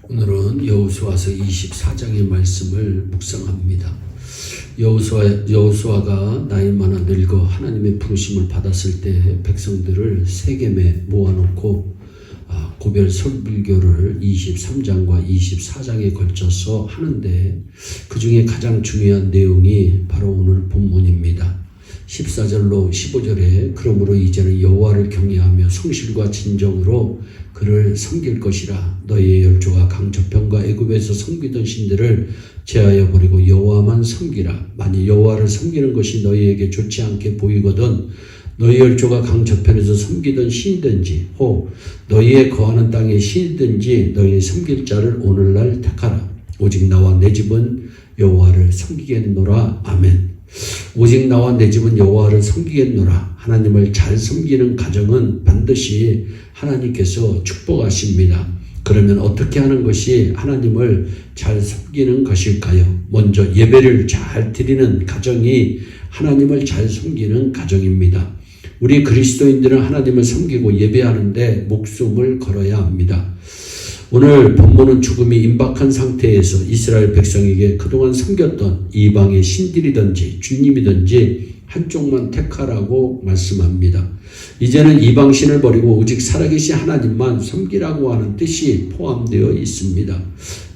오늘은 여호수아서 24장의 말씀을 묵상합니다. 여호수아가 나이 많아 늙어 하나님의 부르심을 받았을 때 백성들을 세겜에 모아놓고 고별 설불교를 23장과 24장에 걸쳐서 하는데 그 중에 가장 중요한 내용이 바로 오늘 본문입니다. 14절로 15절에 그러므로 이제는 여호와를 경외하며 성실과 진정으로 그를 섬길 것이라. 너희의 열조가 강저편과 애굽에서 섬기던 신들을 제하여 버리고 여호와만 섬기라. 만일 여호와를 섬기는 것이 너희에게 좋지 않게 보이거든 너희 열조가 강저편에서 섬기던 신이든지 혹 너희의 거하는 땅의 신이든지 너희 섬길 자를 오늘날 택하라. 오직 나와 내 집은 여호와를 섬기겠노라. 아멘. 오직 나와 내 집은 여호와를 섬기겠노라. 하나님을 잘 섬기는 가정은 반드시 하나님께서 축복하십니다. 그러면 어떻게 하는 것이 하나님을 잘 섬기는 것일까요? 먼저 예배를 잘 드리는 가정이 하나님을 잘 섬기는 가정입니다. 우리 그리스도인들은 하나님을 섬기고 예배하는데 목숨을 걸어야 합니다. 오늘 본문은 죽음이 임박한 상태에서 이스라엘 백성에게 그동안 섬겼던 이방의 신들이든지 주님이든지 한쪽만 택하라고 말씀합니다. 이제는 이방신을 버리고 오직 살아계신 하나님만 섬기라고 하는 뜻이 포함되어 있습니다.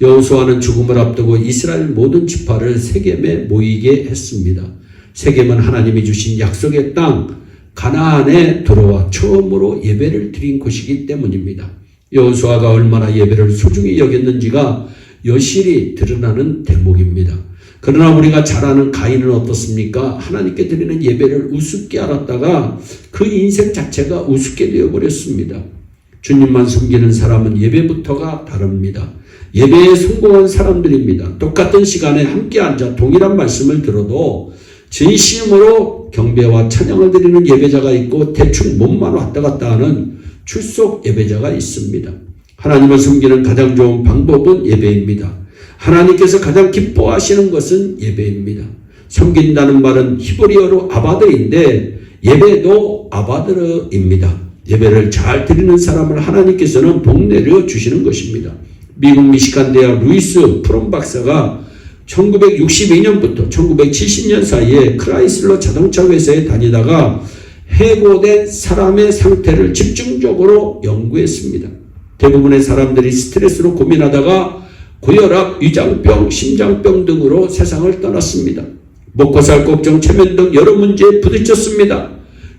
여호수아는 죽음을 앞두고 이스라엘 모든 지파를 세겜에 모이게 했습니다. 세겜은 하나님이 주신 약속의 땅 가나안에 들어와 처음으로 예배를 드린 곳이기 때문입니다. 여호수아가 얼마나 예배를 소중히 여겼는지가 여실히 드러나는 대목입니다. 그러나 우리가 잘 아는 가인은 어떻습니까? 하나님께 드리는 예배를 우습게 알았다가 그 인생 자체가 우습게 되어버렸습니다. 주님만 섬기는 사람은 예배부터가 다릅니다. 예배에 성공한 사람들입니다. 똑같은 시간에 함께 앉아 동일한 말씀을 들어도 진심으로 경배와 찬양을 드리는 예배자가 있고 대충 몸만 왔다 갔다 하는 출석 예배자가 있습니다. 하나님을 섬기는 가장 좋은 방법은 예배입니다. 하나님께서 가장 기뻐하시는 것은 예배입니다. 섬긴다는 말은 히브리어로 아바드인데 예배도 아바드르입니다. 예배를 잘 드리는 사람을 하나님께서는 복내려 주시는 것입니다. 미국 미시간 대학 루이스 프롬 박사가 1962년부터 1970년 사이에 크라이슬러 자동차 회사에 다니다가 해고된 사람의 상태를 집중적으로 연구했습니다. 대부분의 사람들이 스트레스로 고민하다가 고혈압, 위장병, 심장병 등으로 세상을 떠났습니다. 먹고 살 걱정, 체면 등 여러 문제에 부딪혔습니다.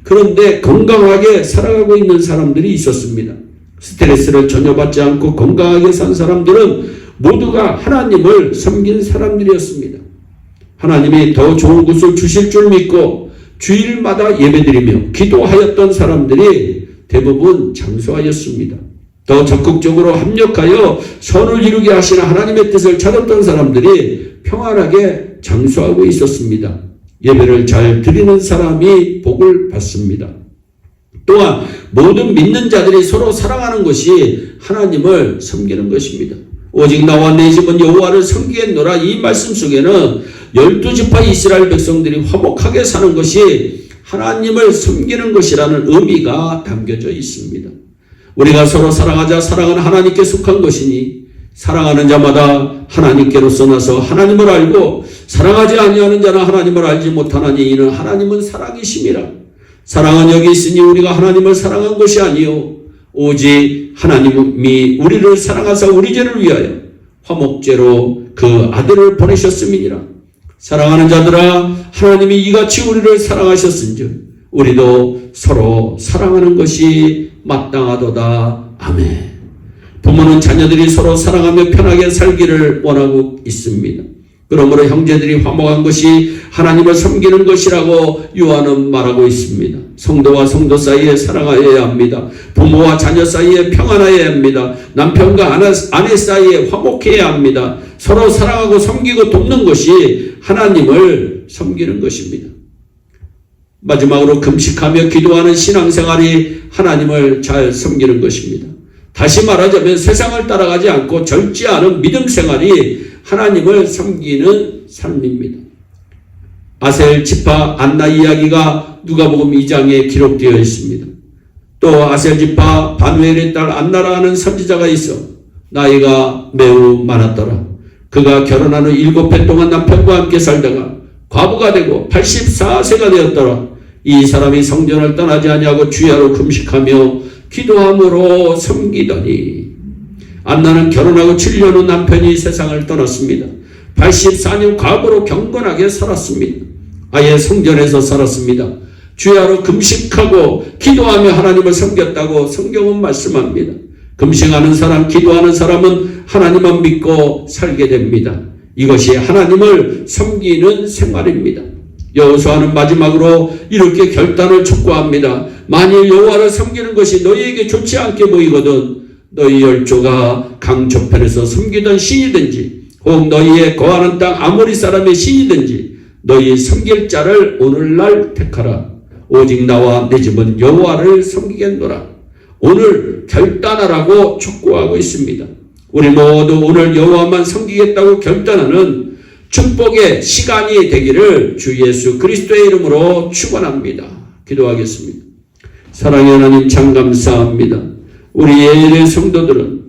그런데 건강하게 살아가고 있는 사람들이 있었습니다. 스트레스를 전혀 받지 않고 건강하게 산 사람들은 모두가 하나님을 섬긴 사람들이었습니다. 하나님이 더 좋은 것을 주실 줄 믿고 주일마다 예배드리며 기도하였던 사람들이 대부분 장수하였습니다. 더 적극적으로 합력하여 선을 이루게 하시는 하나님의 뜻을 찾았던 사람들이 평안하게 장수하고 있었습니다. 예배를 잘 드리는 사람이 복을 받습니다. 또한 모든 믿는 자들이 서로 사랑하는 것이 하나님을 섬기는 것입니다. 오직 나와 내 집은 여호와를 섬기겠노라. 이 말씀 속에는 12지파 이스라엘 백성들이 화목하게 사는 것이 하나님을 섬기는 것이라는 의미가 담겨져 있습니다. 우리가 서로 사랑하자. 사랑은 하나님께 속한 것이니 사랑하는 자마다 하나님께로서 나서 하나님을 알고 사랑하지 아니하는 자는 하나님을 알지 못하나니 이는 하나님은 사랑이심이라. 사랑은 여기 있으니 우리가 하나님을 사랑한 것이 아니요 오직 하나님이 우리를 사랑하사 우리 죄를 위하여 화목제로 그 아들을 보내셨음이니라. 사랑하는 자들아, 하나님이 이같이 우리를 사랑하셨은즉 우리도 서로 사랑하는 것이 마땅하도다. 아멘. 부모는 자녀들이 서로 사랑하며 편하게 살기를 원하고 있습니다. 그러므로 형제들이 화목한 것이 하나님을 섬기는 것이라고 요한은 말하고 있습니다. 성도와 성도 사이에 사랑하여야 합니다. 부모와 자녀 사이에 평안하여야 합니다. 남편과 아내 사이에 화목해야 합니다. 서로 사랑하고 섬기고 돕는 것이 하나님을 섬기는 것입니다. 마지막으로 금식하며 기도하는 신앙생활이 하나님을 잘 섬기는 것입니다. 다시 말하자면 세상을 따라가지 않고 절제하는 믿음 생활이 하나님을 섬기는 삶입니다. 아셀 지파 안나 이야기가 누가복음 2장에 기록되어 있습니다. 또 아셀 지파 바누엘의 딸 안나라 하는 선지자가 있어 나이가 매우 많았더라. 그가 결혼한 후 7해 동안 남편과 함께 살다가 과부가 되고 84세가 되었더라. 이 사람이 성전을 떠나지 아니하고 주야로 금식하며 기도함으로 섬기더니 안나는 결혼하고 7년 후 남편이 세상을 떠났습니다. 84년 과부로 경건하게 살았습니다. 아예 성전에서 살았습니다. 주야로 금식하고 기도하며 하나님을 섬겼다고 성경은 말씀합니다. 금식하는 사람, 기도하는 사람은 하나님만 믿고 살게 됩니다. 이것이 하나님을 섬기는 생활입니다. 여호수아는 마지막으로 이렇게 결단을 촉구합니다. 만일 여호와를 섬기는 것이 너희에게 좋지 않게 보이거든 너희 열조가 강 저편에서 섬기던 신이든지 혹 너희의 거하는 땅 아모리 사람의 신이든지 너희 섬길 자를 오늘날 택하라. 오직 나와 내 집은 여호와를 섬기겠노라. 오늘 결단하라고 촉구하고 있습니다. 우리 모두 오늘 여호와만 섬기겠다고 결단하는 축복의 시간이 되기를 주 예수 그리스도의 이름으로 축원합니다. 기도하겠습니다. 사랑의 하나님 참 감사합니다. 우리 예일의 성도들은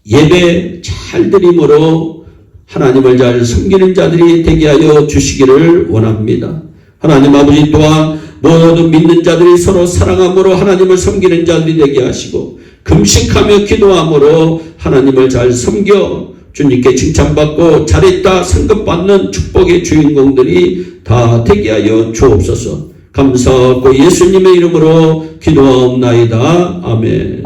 예배 잘 드림으로 하나님을 잘 섬기는 자들이 되게 하여 주시기를 원합니다. 하나님 아버지 또한 모든 믿는 자들이 서로 사랑함으로 하나님을 섬기는 자들이 되게 하시고 금식하며 기도함으로 하나님을 잘 섬겨 주님께 칭찬받고 잘했다 상급받는 축복의 주인공들이 다 되게 하여 주옵소서. 감사하고 예수님의 이름으로 기도하옵나이다. 아멘.